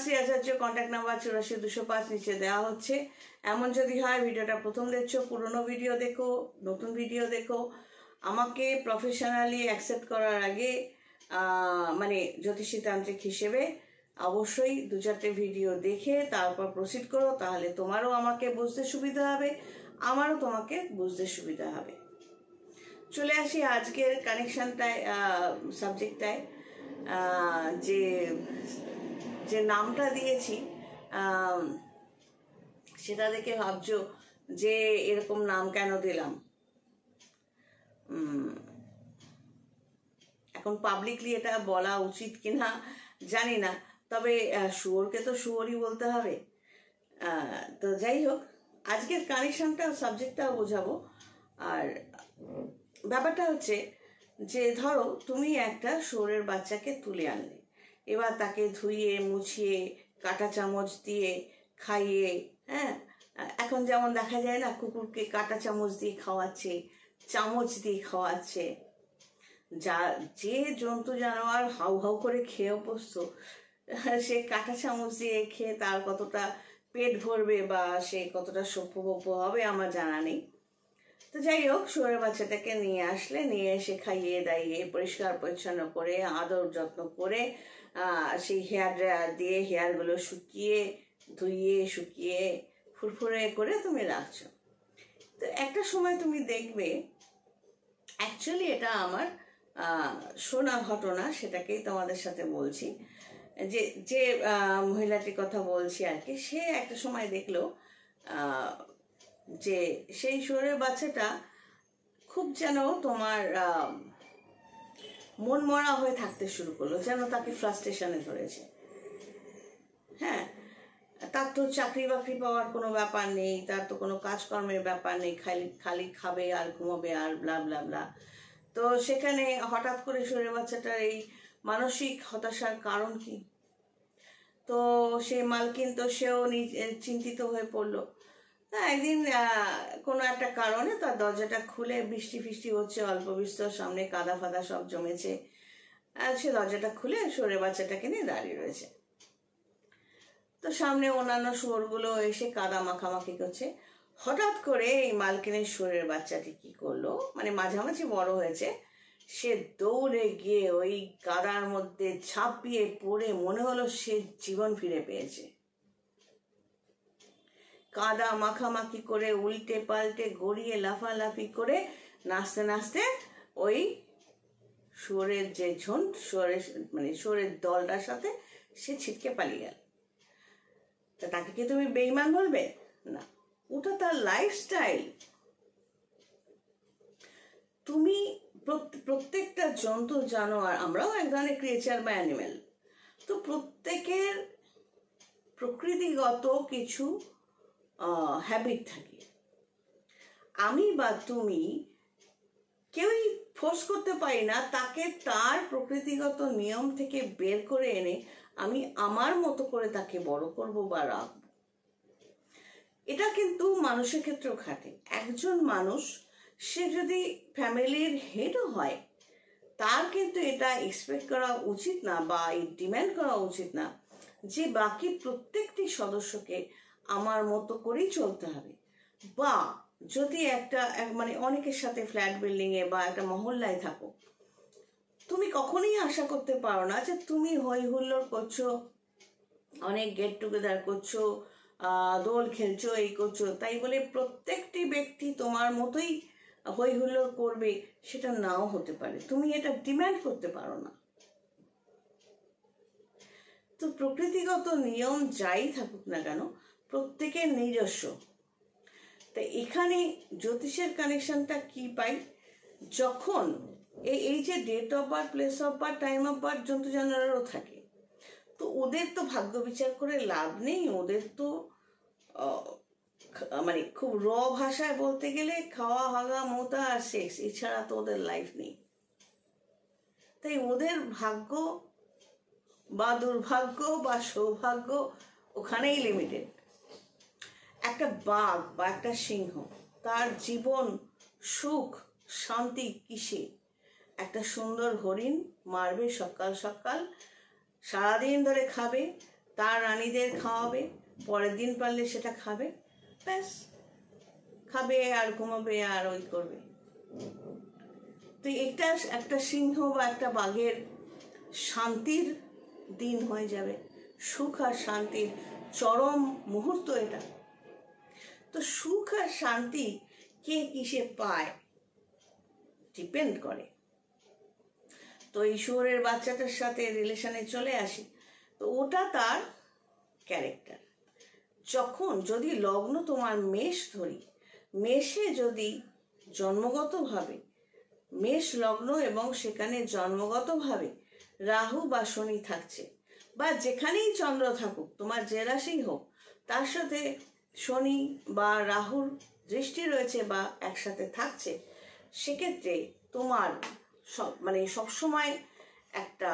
শ্রী আচার্য, contact number 84 205 নিচে দেওয়া হচ্ছে। এমন যদি হয় ভিডিওটা প্রথম দেখছো, পুরনো ভিডিও দেখো, নতুন ভিডিও দেখো। আমাকে প্রফেশনালি অ্যাকসেপ্ট করার আগে মানে জ্যোতিষী তান্ত্রিক হিসেবে অবশ্যই 2-4টে ভিডিও দেখে তারপর প্রসিড করো, তাহলে তোমারও আমাকে বুঝতে সুবিধা হবে, আমারও তোমাকে বুঝতে সুবিধা হবে। চলে আসি আজকের কানেকশনটায়, সাবজেক্টটায়। যে যে নামটা দিয়েছি সেটা দেখে ভাবছো যে এরকম নাম কেন দিলাম। এখন পাবলিকলি এটা বলা উচিত কিনা জানি না, তবে শুয়োরকে তো শুয়োরই বলতে হবে। তো যাই হোক, আজকের কানেকশনটা সাবজেক্টটাও বোঝাবো। আর ব্যাপারটা হচ্ছে যে ধরো তুমি একটা শুয়োরের বাচ্চাকে তুলে আনলে, এবার তাকে ধুইয়ে মুছিয়ে কাঁটা চামচ দিয়ে খাইয়ে, হ্যাঁ, এখন যেমন দেখা যায় না কুকুরকে কাঁটা চামচ দিয়ে খাওয়াচ্ছে, চামচ দিয়ে খাওয়াচ্ছে। যে জন্তু জানোয়ার হাউ হাউ করে খেয়ে অভ্যস্ত, সে কাঁটা চামচ দিয়ে খেয়ে তার কতটা পেট ভরবে বা সে কতটা সভ্যভব্য হবে আমার জানা নেই। তো যাই হোক, শুয়োরের বাচ্চাটাকে নিয়ে আসলে, নিয়ে এসে খাইয়ে দাইয়ে পরিষ্কার পরিচ্ছন্ন করে আদর যত্ন করে সেই হেয়ার ড্রায়ার দিয়ে হেয়ারগুলো শুকিয়ে ধুইয়ে শুকিয়ে ফুরফুরে করে তুমি রাখছো। তো একটা সময় তুমি দেখবে, অ্যাকচুয়ালি এটা আমার শোনা ঘটনা, সেটাকেই তোমাদের সাথে বলছি। যে মহিলাটির কথা বলছি আর কি, সে একটা সময় দেখলো যে সেই শুয়োরের বাচ্চাটা খুব যেন তোমার মন মরা হয়ে থাকতে শুরু করলো, যেন তাকে ফ্রাস্ট্রেশনে ধরেছে। হ্যাঁ, তার তো চাকরি বাকরি পাওয়ার কোনো ব্যাপার নেই, তার তো কোনো কাজকর্মের ব্যাপার নেই, খালি খাবে আর ঘুমাবে আর ব্লা ব্লা ব্লা। তো সেখানে হঠাৎ করে শুয়োরের বাচ্চাটার এই মানসিক হতাশার কারণ কি? তো সেই মালকিন তো সেও চিন্তিত হয়ে পড়লো। একদিন কোনো একটা কারণে তার দরজাটা খুলে, বৃষ্টি ফিষ্টি হচ্ছে অল্প বিস্তর, সামনে কাদা ফাদা সব জমেছে, সে দরজাটা খুলে শুয়োরের বাচ্চাটাকে নিয়ে দাঁড়িয়ে রয়েছে। তো সামনে অন্যান্য শুয়োরগুলো এসে কাদা মাখামাখি করছে। হঠাৎ করে এই মালকিনের শুয়োরের বাচ্চাটি কি করলো, মানে মাঝামাঝি বড় হয়েছে, সে দৌড়ে গিয়ে ওই কাদার মধ্যে ঝাঁপিয়ে পড়ে মনে হলো সে জীবন ফিরে পেয়েছে। কাদা মাখামাখি করে উল্টে পাল্টে গড়িয়ে লাফালাফি করে নাচতে নাচতে ওই শুয়োরের যে ঝুন্ড, শুয়োরের দলটার সাথে সে ছিটকে পালিয়ে গেল। তা তাকে কি তুমি বেঈমান বলবে? না, ওটা তার লাইফস্টাইল। তুমি প্রত্যেকটা জন্তু জানোয়ার, আমরাও এক ধরনের ক্রিয়েচার বা অ্যানিমেল, তো প্রত্যেকের প্রকৃতিগত কিছু হ্যাবিট থাকে। আমি বা তুমি কেউই ফোর্স করতে পারি না তাকে তার প্রকৃতিগত নিয়ম থেকে বের করে এনে আমি আমার মতো করে তাকে বড় করব বা রাখব। এটা কিন্তু মানুষের ক্ষেত্রেও খাটে। একজন মানুষ সে যদি ফ্যামিলির হেডও হয়, তার কিন্তু এটা এক্সপেক্ট করা উচিত না বা ডিম্যান্ড করা উচিত না যে বাকি প্রত্যেকটি সদস্যকে আমার মতো করেই চলতে হবে। বা যদি মানে অনেকের সাথে ফ্ল্যাট বিল্ডিং এ বা একটা মহল্লায় থাকো, তুমি কখনোই আশা করতে পারো না যে তুমি হই হুল্লোড় করছো, অনেক গেট টুগেদার করছো, দোল খেলছো, এই করছো, তাই বলে প্রত্যেকটি ব্যক্তি তোমার মতোই হই হুল্লোড় করবে সেটা নাও হতে পারে। তুমি এটা ডিম্যান্ড করতে পারো না। তো প্রকৃতিগত নিয়ম যাই থাকুক না কেন, প্রত্যেকের নিজস্ব। তো এখানে জ্যোতিষের কানেকশনটা কি পাই, যখন এই যে date of birth, place of birth, time of birth জন্তু জানোয়ারেরও থাকে, তো ওদের তো ভাগ্য বিচার করে লাভ নেই। ওদের তো মানে খুব র ভাষায় বলতে গেলে খাওয়া হাগা মোতা আর সেক্স, এছাড়া তো ওদের লাইফ নেই। তাই ওদের ভাগ্য বা দুর্ভাগ্য বা সৌভাগ্য ওখানেই লিমিটেড। একটা বাঘ বা একটা সিংহ, তার জীবন সুখ শান্তি কিসে? একটা সুন্দর হরিণ মারবে সকাল সকাল, সারাদিন ধরে খাবে, তার রানীদের খাওয়াবে, পরের দিন পারলে সেটা খাবে, ব্যাস খাবে আর ঘুমাবে আর ওই করবে। তো এটা একটা সিংহ বা একটা বাঘের শান্তির দিন হয়ে যাবে, সুখ আর শান্তির চরম মুহূর্ত এটা। তো সুখ আর শান্তি কে কিসে পায় ডিপেন্ড করে। তো এই শুয়োরের বাচ্চাটার সাথে রিলেশনে চলে আসি, তো ওটা তার ক্যারেক্টার। যখন যদি লগ্ন তোমার মেষ ধরি, মেষে যদি জন্মগতভাবে মেষ লগ্ন এবং সেখানে জন্মগতভাবে রাহু বা শনি থাকছে, বা যেখানেই চন্দ্র থাকুক, তোমার যে রাশি হোক, তার সাথে শনি বা রাহুর দৃষ্টি রয়েছে বা একসাথে থাকছে, সেক্ষেত্রে তোমার সবসময় একটা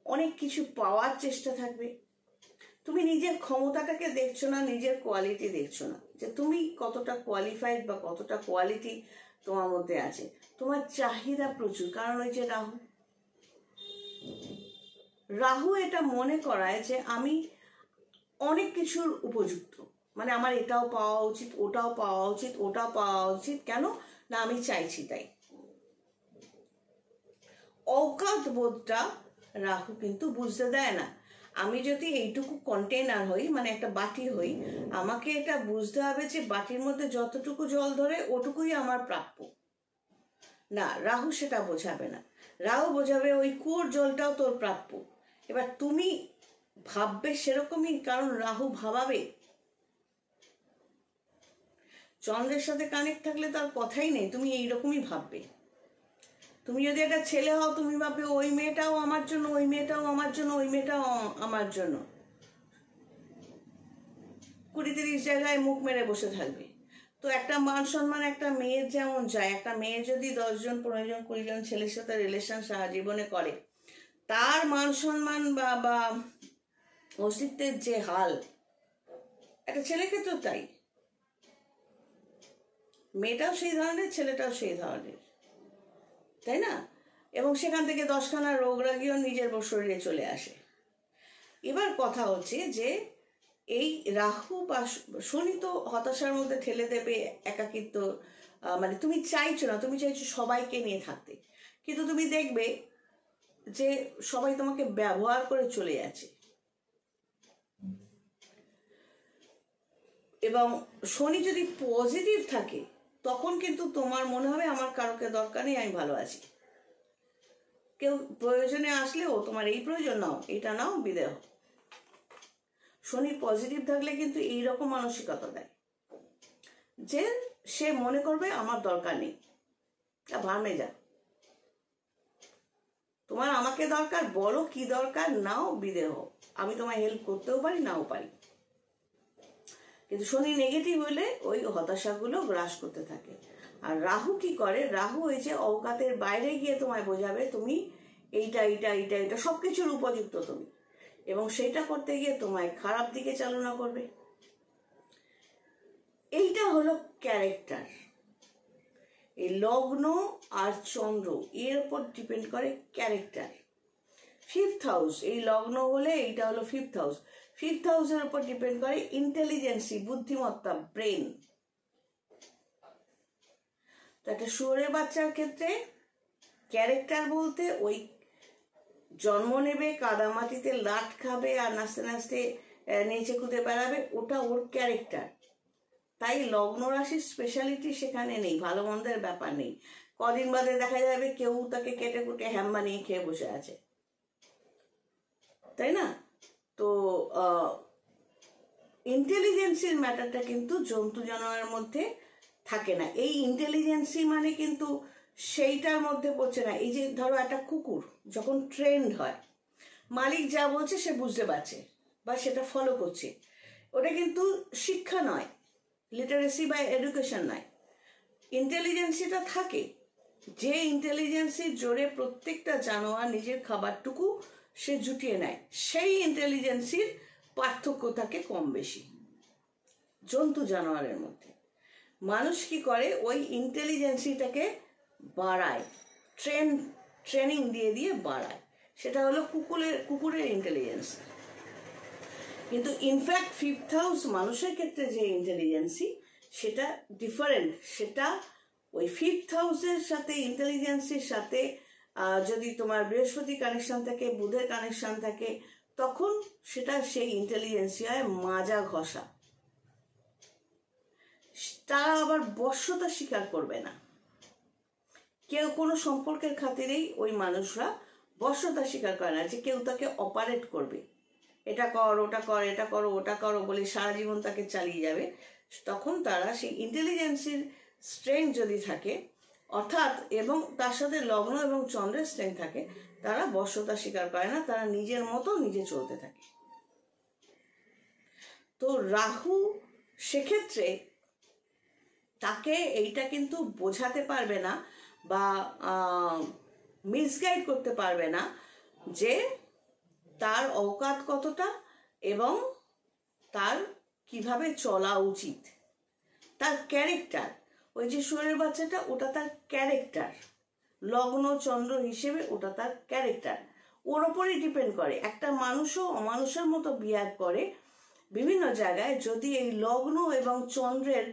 অনেক কিছু পাওয়ার চেষ্টা থাকবে। তুমি নিজের ক্ষমতাটাকে দেখছো না, নিজের কোয়ালিটি দেখছো না, যে তুমি কতটা কোয়ালিফাইড বা কতটা কোয়ালিটি তোমার মধ্যে আছে। তোমার চাহিদা প্রচুর, কারণ ওই যে রাহু এটা মনে করায় যে আমি অনেক কিছুর উপযুক্ত, মানে আমার এটাও পাওয়া উচিত, ওটাও পাওয়া উচিত, ওটাও পাওয়া উচিত, কেন না আমি চাইছি তাই। অকাত বোধটা রাহু কিন্তু বুঝতে দেয় না। আমি যদি এইটুকু কন্টেনার হই, মানে একটা বাটি হই, আমাকে এটা বুঝতে হবে যে বাটির মধ্যে যতটুকু জল ধরে ওটুকুই আমার প্রাপ্য। না, রাহু সেটা বোঝাবে না। রাহু বোঝাবে ওই কুয়োর জলটাও তোর প্রাপ্য। এবার তুমি ভাববে সেরকমই, কারণ রাহু ভাবাবে। চন্দ্রের সাথে কানেক্ট থাকলে তার কথাই নেই, তুমি এইরকমই ভাববে। তুমি যদি একটা ছেলে হও, তুমি ভাববে ওই মেয়েটাও আমার জন্য, ওই মেয়েটাও আমার জন্য, ওই মেয়েটাও আমার জন্য। 20-30 জায়গায় মুখ মেরে বসে থাকবে। তো একটা মান সম্মান একটা মেয়ের যেমন যায়, একটা মেয়ে যদি 10 জন 15 জন 20 জন ছেলের সাথে রিলেশন সারা জীবনে করে, তার মান সম্মান বা অস্তিত্বের যে হাল, একটা ছেলের ক্ষেত্রেও তাই। মেয়েটাও সেই ধরনের, ছেলেটাও সেই ধরনের, তাই না? এবং সেখান থেকে 10খানা রোগ রাগিও নিজের শরীরে চলে আসে। এবার কথা হচ্ছে যে এই রাহু বা শনি তো হতাশার মধ্যে ঠেলে দেবে, একাকিত্ব, মানে তুমি চাইছো না, তুমি চাইছো সবাইকে নিয়ে থাকতে, কিন্তু তুমি দেখবে যে সবাই তোমাকে ব্যবহার করে চলে যাচ্ছে। এবং শনি যদি পজিটিভ থাকে, তখন কিন্তু তোমার মনে হবে আমার কারোকে দরকার নেই, আমি ভালো আছি। কেউ প্রয়োজনে আসলেও তোমার এই প্রয়োজন, নাও এটা নাও, বিদেয়। শনি পজিটিভ থাকলে কিন্তু এইরকম মানসিকতা দেয় যে সে মনে করবে আমার দরকার নেই, ভার্মে যা, তোমার আমাকে দরকার, বলো কি দরকার, নাও বিদেহ, আমি তোমায় হেল্প করতেও পারি, নাও পারি। কিন্তু শনি নেগেটিভ হলে ওই হতাশাগুলো গ্রাস করতে থাকে। আর রাহু কি করে, রাহু ওই যে অওকাতের বাইরে গিয়ে তোমায় বোঝাবে তুমি এইটা এইটা এইটা এটা সবকিছুর উপযুক্ত তুমি, এবং সেটা করতে গিয়ে তোমায় খারাপ দিকে চালনা করবে। এইটা হলো ক্যারেক্টার। এই লগ্ন আর চন্দ্র এর উপর ডিপেন্ড করে ক্যারেক্টার। 5th হাউস, এই লগ্ন হলে এইটা হলো 5th হাউস। 5th হাউসের উপর ডিপেন্ড করে ইন্টেলিজেন্সি, বুদ্ধিমত্তা, ব্রেন। তো একটা শুয়োরের বাচ্চার ক্ষেত্রে ক্যারেক্টার বলতে ওই জন্ম নেবে, কাদামাটিতে লাট খাবে আর নাচতে নাচতে নেচে কুদে বেড়াবে, ওটা ওর ক্যারেক্টার। তাই লগ্ন রাশির স্পেশালিটি সেখানে নেই, ভালো মন্দের ব্যাপার নেই। কদিন বাদে দেখা যাবে কেউ তাকে কেটে কুটে হ্যাম বানিয়ে খেয়ে বসে আছে, তাই না? তো ইন্টেলিজেন্সির ম্যাটারটা কিন্তু জন্তু জানোয়ারের মধ্যে থাকে না। এই ইন্টেলিজেন্সি মানে কিন্তু সেইটার মধ্যে পড়ছে না। এই যে ধরো একটা কুকুর যখন ট্রেন্ড হয়, মালিক যা বলছে সে বুঝতে পারছে বা সেটা ফলো করছে, ওটা কিন্তু শিক্ষা নয়, লিটারেসি বা এডুকেশন নয়। ইন্টেলিজেন্সিটা থাকে, যে ইন্টেলিজেন্সির জোরে প্রত্যেকটা জানোয়ার নিজের খাবারটুকু সে জুটিয়ে নেয়, সেই ইন্টেলিজেন্সির পার্থক্য থাকে কম বেশি জন্তু জানোয়ারের মধ্যে। মানুষ কি করে, ওই ইন্টেলিজেন্সিটাকে বাড়ায়, ট্রেনিং দিয়ে দিয়ে বাড়ায়। সেটা হলো কুকুরের ইন্টেলিজেন্স। কিন্তু ইনফ্যাক্ট ফিফথ হাউস মানুষের ক্ষেত্রে যে ইন্টেলিজেন্সি সেটা ডিফারেন্ট। সেটা ওই ফিফথ হাউসের সাথে ইন্টেলিজেন্সির সাথে যদি তোমার বৃহস্পতি কানেকশন থাকে, বুধের কানেকশন থাকে, তখন সেটা সেই ইন্টেলিজেন্সি হয় মাজা ঘষা। তারা আবার বশ্যতা স্বীকার করবে না। কেউ কোনো সম্পর্কের খাতিরেই ওই মানুষরা বশ্যতা স্বীকার করে না, যে কেউ তাকে অপারেট করবে, এটা কর, ওটা কর, এটা করো, ওটা করো বলে সারা জীবন তাকে চালিয়ে যাবে। তখন তারা সেই ইন্টেলিজেন্সির স্ট্রেংথ যদি থাকে, অর্থাৎ এবং তার সাথে লগ্ন এবং চন্দ্রের স্ট্রেংথ থাকে, তারা বশ্যতা স্বীকার করে না, তারা নিজের মতো নিজে চলতে থাকে। তো রাহু সেক্ষেত্রে তাকে এইটা কিন্তু বোঝাতে পারবে না বা মিসগাইড করতে পারবে না যে তার অকাত কতটা এবং তার কিভাবে চলা উচিত, তার ক্যারেক্টার। ওই যে শুয়োরের বাচ্চাটা, ওটা তার ক্যারেক্টার, লগ্ন চন্দ্র হিসেবে ওটা তার ক্যারেক্টার, ওর ওপরই ডিপেন্ড করে। একটা মানুষও অমানুষের মতো বিহেভ করে বিভিন্ন জায়গায়, যদি এই লগ্ন এবং চন্দ্রের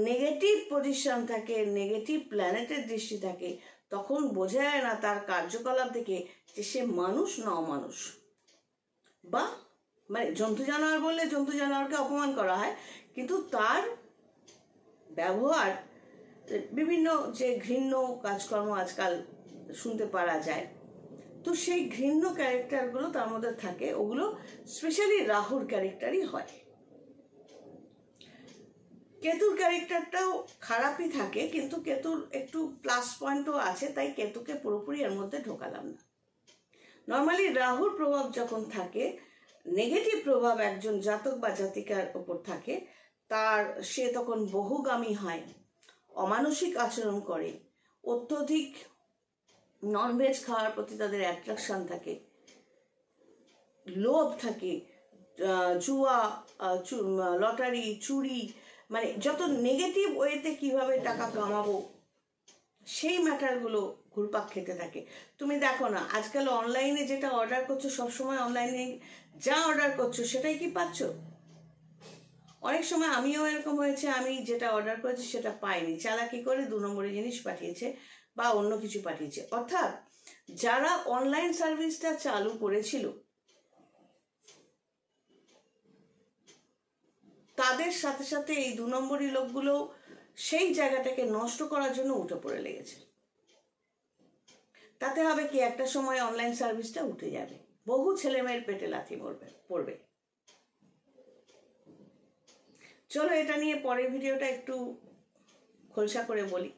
নেগেটিভ পজিশন থাকে, নেগেটিভ প্ল্যানেটের দৃষ্টি থাকে, তখন বোঝা যায় না তার কার্যকলাপ দেখে যে সে মানুষ না অমানুষ। বা মানে জন্তু জানোয়ার বললে জন্তু জানোয়ারকে অপমান করা হয়, কিন্তু তার ব্যবহার, বিভিন্ন যে ঘৃণ্য কাজকর্ম আজকাল শুনতে পারা যায়, তো সেই ঘৃণ্য ক্যারেক্টারগুলো তার মধ্যে থাকে, ওগুলো স্পেশালি রাহুর ক্যারেক্টারই হয়। কেতুর ক্যারেক্টারটাও খারাপই থাকে, কিন্তু কেতুর একটু প্লাস পয়েন্টও আছে, তাই কেতুকে পুরোপুরি এর মধ্যে ঢোকালাম না। নর্মালি রাহুর প্রভাব যখন থাকে, নেগেটিভ প্রভাব একজন জাতক বা জাতিকার উপর থাকে, সে তখন বহুগামী হয়, অমানসিক আচরণ করে, অত্যধিক ননভেজ খাওয়ার প্রতি তাদের অ্যাট্রাকশন থাকে, লোভ থাকে, জুয়া, লটারি, চুরি, মানে যত নেগেটিভ ওয়েতে কিভাবে টাকা কামাবো সেই ম্যাটারগুলো ঘুরপাক খেতে থাকে। তুমি দেখো না, আজকাল অনলাইনে যেটা অর্ডার করছো, সবসময় অনলাইনে যা অর্ডার করছো সেটাই কি পাচ্ছ? অনেক সময় আমিও এরকম হয়েছে, আমি যেটা অর্ডার করেছি সেটা পাইনি, চালাকি করে 2 নম্বরের জিনিস পাঠিয়েছে বা অন্য কিছু পাঠিয়েছে। অর্থাৎ যারা অনলাইন সার্ভিসটা চালু করেছিল তাদের সাথে সাথে এই 2 নম্বরই লোকগুলো সেই জায়গাটাকে নষ্ট করার জন্য উঠে পড়ে লেগেছে। তাতে হবে কি, একটা সময় অনলাইন সার্ভিসটা উঠে যাবে, বহু ছেলে মেয়ের পেটে লাথি পড়বে। চলো এটা নিয়ে পরের ভিডিওটা একটু খোলসা করে বলি।